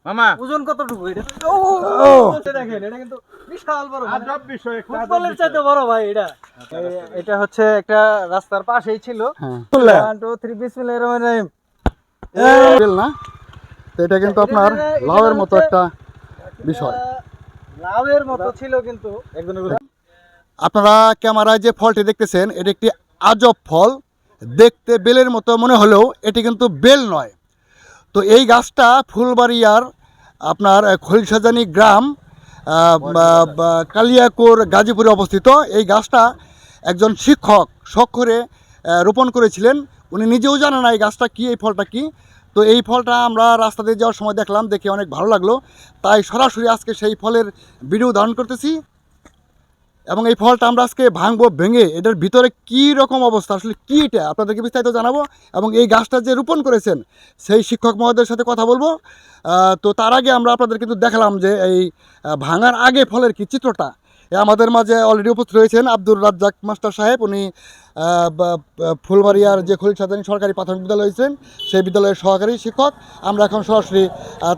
মামা ওজন কতটুকু এটা? দেখেন এটা কিন্তু বিশাল বড়, আজব বিষয়, ফুটবলের চাইতে বড় ভাই এটা। এটা হচ্ছে একটা রাস্তার পাশেই ছিল। 1 2 3 বিসমিল্লাহির রহমানির রহিম। বেল না, তো এটা কিন্তু আপনার লাউয়ের মতো একটা বিষয়। লাউয়ের মতো ছিল কিন্তু আপনারা ক্যামেরায় যে ফলটি দেখতেছেন এটি একটি আজব ফল। দেখতে বেলের মতো মনে হলেও এটি কিন্তু বেল নয়। তো এই গাছটা ফুলবাড়িয়ার আপনার খলিশাজানি গ্রাম কালিয়াকোর গাজীপুরে অবস্থিত। এই গাছটা একজন শিক্ষক শখ করে রোপণ করেছিলেন। উনি নিজেও জানে না এই গাছটা কী, এই ফলটা কী। তো এই ফলটা আমরা রাস্তা দিয়ে যাওয়ার সময় দেখলাম, দেখে অনেক ভালো লাগলো, তাই সরাসরি আজকে সেই ফলের ভিডিও ধারণ করতেছি। এবং এই ফলটা আমরা আজকে ভাঙবো, ভেঙে এটার ভিতরে কী রকম অবস্থা, আসলে কী এটা আপনাদেরকে বিস্তারিত জানাবো। এবং এই গাছটা যে রোপণ করেছেন সেই শিক্ষক মহোদয়ের সাথে কথা বলবো। তো তার আগে আমরা আপনাদের কিন্তু দেখালাম যে এই ভাঙার আগে ফলের কী চিত্রটা। আমাদের মাঝে অলরেডি উপস্থিত রয়েছেন আব্দুর রাজ্জাক মাস্টার সাহেব। উনি ফুলবাড়িয়ার যে খলিশাজানি সরকারি প্রাথমিক বিদ্যালয় হয়েছেন সেই বিদ্যালয়ের সহকারী শিক্ষক। আমরা এখন সরাসরি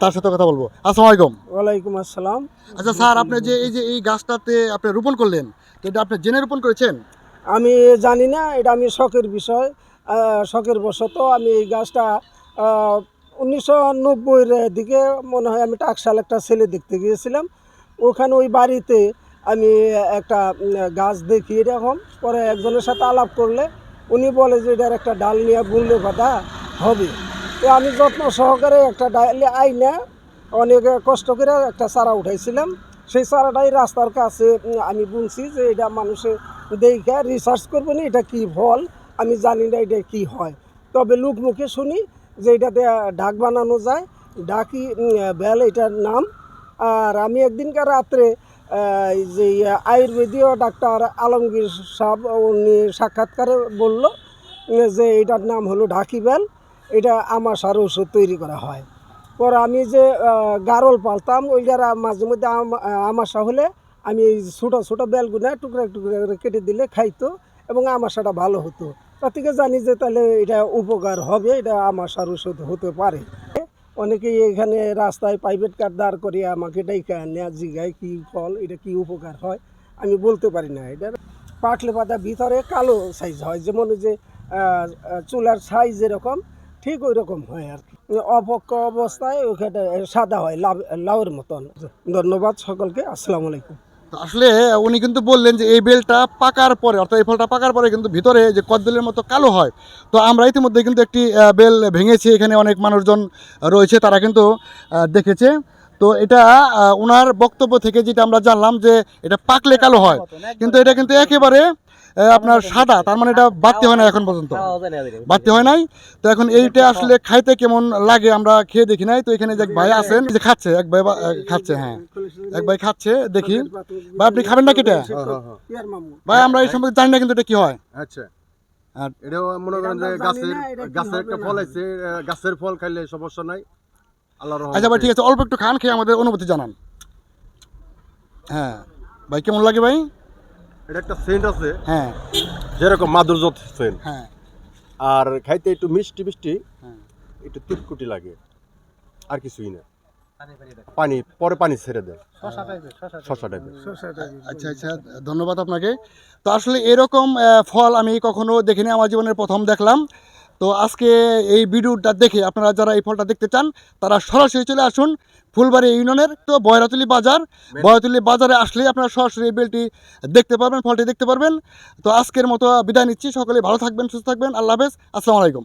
তার সাথে কথা বলবো। আসসালামু আলাইকুম। ওয়ালাইকুম আসসালাম। আচ্ছা স্যার, আপনি যে এই গাছটাতে আপনি রোপণ করলেন, তো এটা আপনি জেনে রোপণ করেছেন? আমি জানি না, এটা আমি শখের বিষয়, শখের বশত আমি এই গাছটা 1990-এর দিকে মনে হয় আমি টাকশাল একটা ছেলে দেখতে গিয়েছিলাম। ওখানে ওই বাড়িতে আমি একটা গাছ দেখি এরকম, পরে একজনের সাথে আলাপ করলে উনি বলে যে এটার একটা ডাল নিয়ে বুনলে বাঁধা হবে। তো আমি যত্ন সহকারে একটা ডাল আইনা অনেক কষ্ট করে একটা চারা উঠাইছিলাম। সেই চারাটাই রাস্তার কাছে আমি বুনছি যে এটা মানুষে দেখা রিসার্চ করবে না এটা কী ফল, আমি জানি না এটা কী হয়। তবে লোক মুখে শুনি যে এটাতে ঢাক বানানো যায়, ঢাকি বেল এটার নাম। আর আমি একদিনকার রাত্রে যে আয়ুর্বেদীয় ডাক্তার আলমগীর সাহেব উনি সাক্ষাৎকারে বলল যে এটার নাম হলো ঢাকি বেল, এটা আমাশার ওষুধ তৈরি করা হয়। পরে আমি যে গারল পালতাম ওইটার মাঝে মধ্যে আমাশা হলে আমি এই ছোটো ছোটো বেলগুনা টুকরা টুকরা করে কেটে দিলে খাইতো এবং আমাশাটা ভালো হতো। তার থেকে জানি যে তাহলে এটা উপকার হবে, এটা আমাশার ওষুধ হতে পারে। অনেকেই এখানে রাস্তায় প্রাইভেট কার দাঁড় করিয়ে আমাকে ডাইকা নেয়া জিগায় কী ফল, এটা কী উপকার হয়, আমি বলতে পারি না। এটার পাটলে পাতা ভিতরে কালো সাইজ হয়, যেমন যে চুলার সাইজ যেরকম ঠিক ওই রকম হয় আর কি। অপক্ষ অবস্থায় ওখানে সাদা হয় লাউয়ের মতন। ধন্যবাদ সকলকে, আসসালামু আলাইকুম। তো আসলে উনি কিন্তু বললেন যে এই বেলটা পাকার পরে, অর্থাৎ এই ফলটা পাকার পরে কিন্তু ভিতরে যে কদবেলের মতো কালো হয়। তো আমরা ইতিমধ্যে কিন্তু একটি বেল ভেঙেছি, এখানে অনেক মানুষজন রয়েছে, তারা কিন্তু দেখেছে। তো এটা ওনার বক্তব্য থেকে যেটা আমরা জানলাম যে এটা পাকলে কালো হয়, কিন্তু এটা কিন্তু একেবারে আপনার সাদা, তার মানে এটা বাড়তে হয় না এখন পর্যন্ত, বাড়তে হয় নাই। তো এখন এইটা আসলে খাইতে কেমন লাগে আমরা খেয়ে দেখি নাই। তো এখানে যে এক ভাই আছেন যে খাচ্ছে, এক ভাই খাচ্ছে, হ্যাঁ এক ভাই খাচ্ছে, দেখি ভাই আপনি খাবেন না কেটে? ভাই আমরা এই সম্পর্কে জানি না কিন্তু এটা কি হয়। আচ্ছা, আর এটাও মনে করেন যে গাছের একটা ফল আছে, গাছের ফল খাইলে সমস্যা নাই, আল্লাহর রহমতে। আচ্ছা ভাই ঠিক আছে, অল্প একটু খান, খেয়ে আমাদের অনুভূতি জানান। হ্যাঁ ভাই কেমন লাগে ভাই? এটা একটা সেন্ট আছে, হ্যাঁ যেরকম মাধুর্য সেন্ট, হ্যাঁ আর খাইতে একটু মিষ্টি মিষ্টি, হ্যাঁ। একটু তিতকুটি লাগে, আর কিছুই না। পানি পরে পানি ছেড়ে দেয়, শশা টাইপের। আচ্ছা আচ্ছা, ধন্যবাদ আপনাকে। তো আসলে এরকম ফল আমি কখনো দেখিনি, আমার জীবনের প্রথম দেখলাম। তো আজকে এই ভিডিওটা দেখে আপনারা যারা এই ফলটা দেখতে চান তারা সরাসরি চলে আসুন ফুলবাড়ি ইউনিয়নের তো বয়রাতুলি বাজার। বয়রাতুলি বাজারে আসলেই আপনারা সরাসরি এই বেলটি দেখতে পারবেন, ফলটি দেখতে পারবেন। তো আজকের মতো বিদায় নিচ্ছি, সকলে ভালো থাকবেন, সুস্থ থাকবেন, আল্লাহ হাফেজ, আসসালামু আলাইকুম।